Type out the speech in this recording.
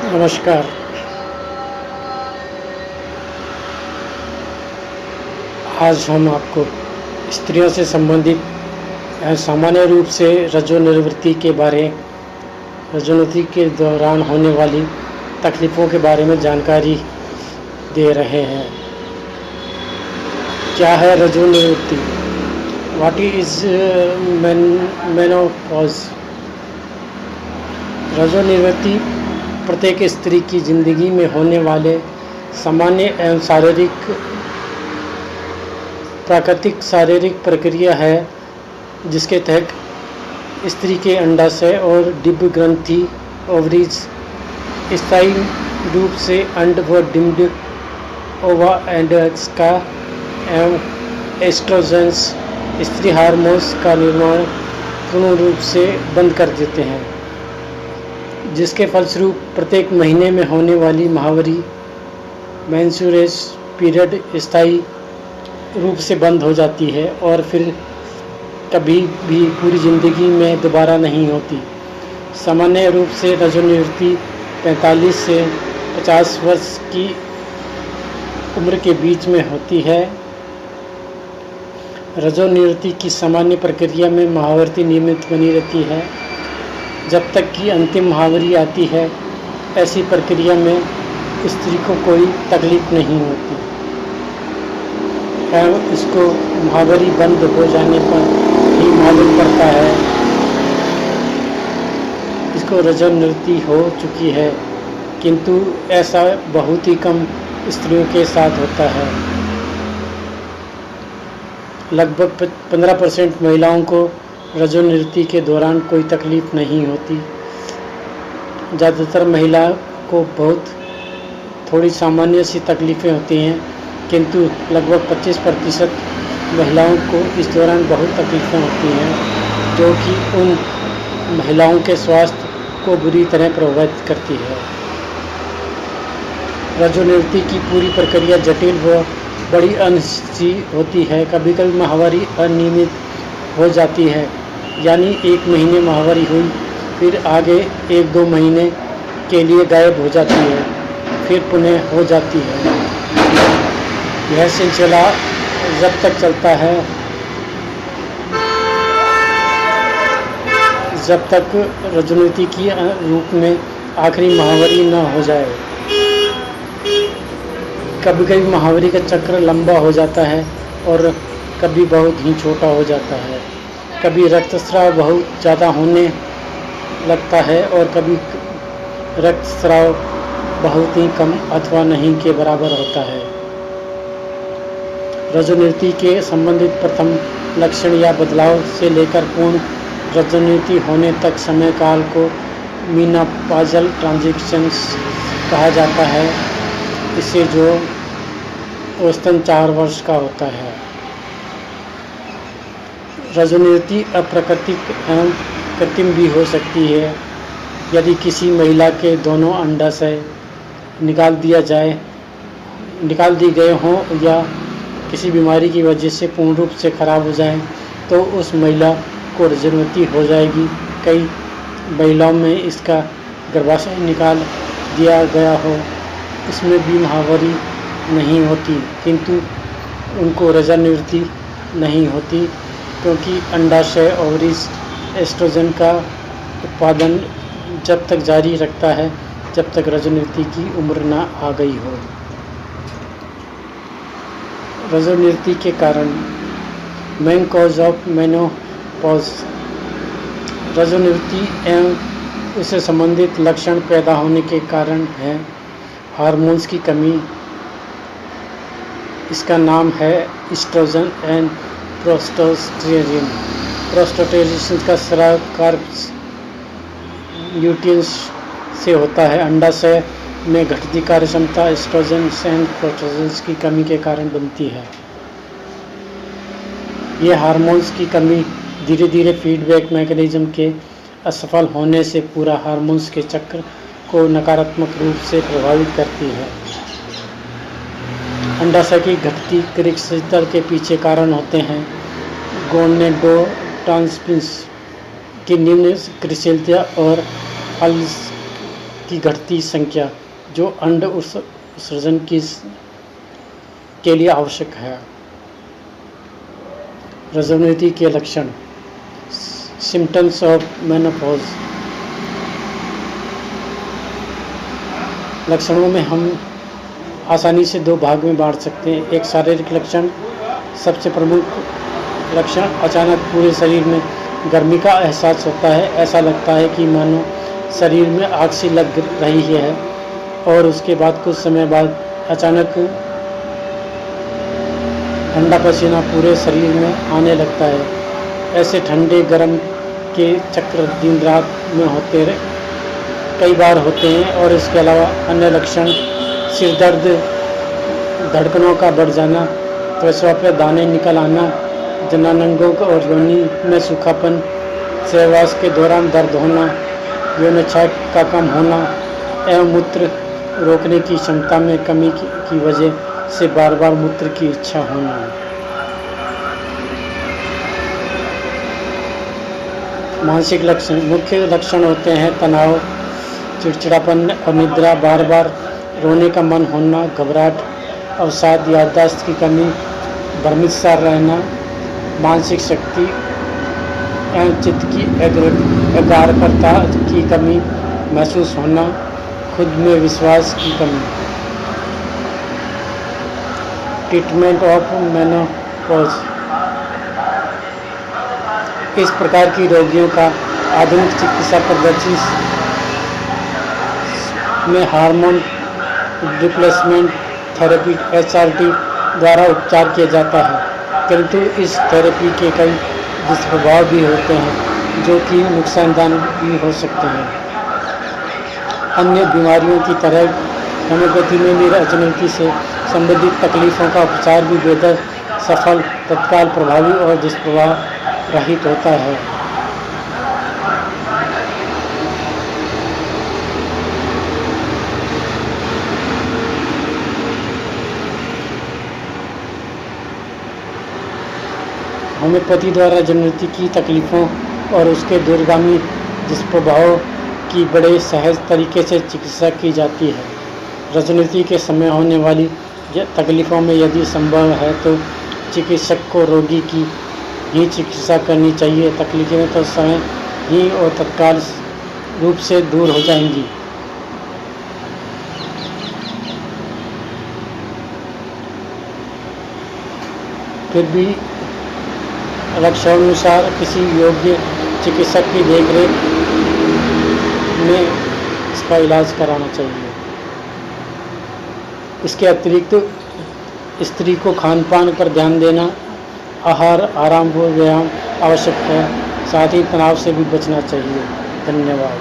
नमस्कार। आज हम आपको स्त्रियों से संबंधित सामान्य रूप से रजोनिवृत्ति के दौरान होने वाली तकलीफ़ों के बारे में जानकारी दे रहे हैं। क्या है रजोनिवृत्ति? What is menopause? रजोनिवृत्ति प्रत्येक स्त्री की जिंदगी में होने वाले सामान्य एवं प्राकृतिक शारीरिक प्रक्रिया है, जिसके तहत स्त्री के अंडाशय और डिंब ग्रंथि ओवरीज स्थायी रूप से अंड व डिम्ड ओवा एंड्स का एवं एस्ट्रोजेंस स्त्री हार्मोन्स का निर्माण पूर्ण रूप से बंद कर देते हैं, जिसके फलस्वरूप प्रत्येक महीने में होने वाली माहवारी मेंस्ट्रुएशन पीरियड स्थायी रूप से बंद हो जाती है और फिर कभी भी पूरी जिंदगी में दोबारा नहीं होती। सामान्य रूप से रजोनिवृत्ति 45 से 50 वर्ष की उम्र के बीच में होती है। रजोनिवृत्ति की सामान्य प्रक्रिया में माहवारी नियमित बनी रहती है जब तक कि अंतिम माहवारी आती है। ऐसी प्रक्रिया में स्त्री को कोई तकलीफ नहीं होती एवं इसको माहवारी बंद हो जाने पर ही मालूम पड़ता है इसको रजोनिवृत्ति हो चुकी है, किंतु ऐसा बहुत ही कम स्त्रियों के साथ होता है। लगभग 15% महिलाओं को रजोनिवृत्ति के दौरान कोई तकलीफ नहीं होती। ज़्यादातर महिला को बहुत थोड़ी सामान्य सी तकलीफ़ें होती हैं, किंतु लगभग 25% महिलाओं को इस दौरान बहुत तकलीफ़ें होती हैं, जो कि उन महिलाओं के स्वास्थ्य को बुरी तरह प्रभावित करती है। रजोनिवृत्ति की पूरी प्रक्रिया जटिल व बड़ी अनिश्चित होती है। कभी कभी माहवारी अनियमित हो जाती है, यानी एक महीने माहवारी हुई, फिर आगे 1-2 महीने के लिए गायब हो जाती है, फिर पुनः हो जाती है। यह सिलसिला जब तक चलता है जब तक रजोनिवृत्ति की रूप में आखिरी माहवारी न हो जाए। कभी कभी माहवारी का चक्र लंबा हो जाता है और कभी बहुत ही छोटा हो जाता है। कभी रक्तस्राव बहुत ज़्यादा होने लगता है और कभी रक्तस्राव बहुत ही कम अथवा नहीं के बराबर होता है। रजोनिवृत्ति के संबंधित प्रथम लक्षण या बदलाव से लेकर पूर्ण रजोनिवृत्ति होने तक समय काल को मीनोपॉज़ल ट्रांजिशंस कहा जाता है, इसे जो औसतन 4 वर्ष का होता है। रजोनिवृत्ति अप्राकृतिक एवं कृत्रिम भी हो सकती है। यदि किसी महिला के दोनों अंडाशय निकाल दिए गए हों या किसी बीमारी की वजह से पूर्ण रूप से खराब हो जाए, तो उस महिला को रजोनिवृत्ति हो जाएगी। कई महिलाओं में इसका गर्भाशय निकाल दिया गया हो, इसमें भी माहवारी नहीं होती, किंतु उनको रजोनिवृत्ति नहीं होती, क्योंकि अंडाशय ओवरीज एस्ट्रोजन का उत्पादन जब तक जारी रखता है जब तक रजोनिवृत्ति की उम्र न आ गई हो। रजोनिवृत्ति के कारण मेन कॉज ऑफ मेनोपॉज। रजोनिवृत्ति एवं उससे संबंधित लक्षण पैदा होने के कारण है हार्मोन्स की कमी। इसका नाम है एस्ट्रोजन एंड प्रोस्टेरोन। प्रोस्टेरोन का स्राव कार्य ल्यूटियंस से होता है। अंडाशय में घटती कार्य क्षमता एस्ट्रोजन एंड प्रोस्टेरोन की कमी के कारण बनती है। ये हार्मोन्स की कमी धीरे धीरे फीडबैक मैकेनिज्म के असफल होने से पूरा हार्मोन्स के चक्र को नकारात्मक रूप से प्रभावित करती है। अंडाशय की घटती क्रिस्टल के पीछे कारण होते हैं गोनेडोट्रांसमिन्स की निम्न क्रिस्टलीयता और फल्स की की घटती संख्या जो अंड उत्सर्जन के लिए आवश्यक है। रजोनिटी के लक्षण, सिम्टम्स ऑफ मेनोपॉज। लक्षणों में हम आसानी से दो भाग में बांट सकते हैं। एक शारीरिक लक्षण, सबसे प्रमुख लक्षण अचानक पूरे शरीर में गर्मी का एहसास होता है। ऐसा लगता है कि मानो शरीर में आग सी लग रही है और उसके बाद कुछ समय बाद अचानक ठंडा पसीना पूरे शरीर में आने लगता है। ऐसे ठंडे गर्म के चक्र दिन रात में कई बार होते हैं। और इसके अलावा अन्य लक्षण सिर दर्द, धड़कनों का बढ़ जाना, त्वचा पर दाने निकल आना, जननांगों और योनि में सूखापन, सहवास के दौरान दर्द होना, यौनाच्छा का कम होना एवं मूत्र रोकने की क्षमता में कमी की वजह से बार बार मूत्र की इच्छा होना। मानसिक लक्षण, मुख्य लक्षण होते हैं तनाव, चिड़चिड़ापन, अनिद्रा, बार बार रोने का मन होना, घबराहट, अवसाद, याददाश्त की कमी, भ्रमित सा रहना, मानसिक शक्ति एवं चित्त की एकाग्रता की कमी महसूस होना, खुद में विश्वास की कमी। ट्रीटमेंट ऑफ मेनोपॉज, इस प्रकार की रोगियों का आधुनिक चिकित्सा पद्धति में हार्मोन रिप्लेसमेंट थेरेपी HRT द्वारा उपचार किया जाता है। किंतु इस थेरेपी के कई दुष्प्रभाव भी होते हैं जो कि नुकसानदायक भी हो सकते हैं। अन्य बीमारियों की तरह होम्योपैथी में रजोनिटी से संबंधित तकलीफों का उपचार भी बेहतर, सफल, तत्काल, प्रभावी और दुष्प्रभाव रहित होता है। होम्योपैथी द्वारा रजोनिटी की तकलीफों और उसके दूरगामी दुष्प्रभावों की बड़े सहज तरीके से चिकित्सा की जाती है। रजोनिटी के समय होने वाली तकलीफों में यदि संभव है तो चिकित्सक को रोगी की ही चिकित्सा करनी चाहिए। तकलीफें तो स्वयं ही और तत्काल रूप से दूर हो जाएंगी। फिर भी लक्षणानुसार किसी योग्य चिकित्सक की देखरेख में इसका इलाज कराना चाहिए। इसके अतिरिक्त स्त्री को खान-पान पर ध्यान देना, आहार, आराम व व्यायाम आवश्यक है। साथ ही तनाव से भी बचना चाहिए। धन्यवाद।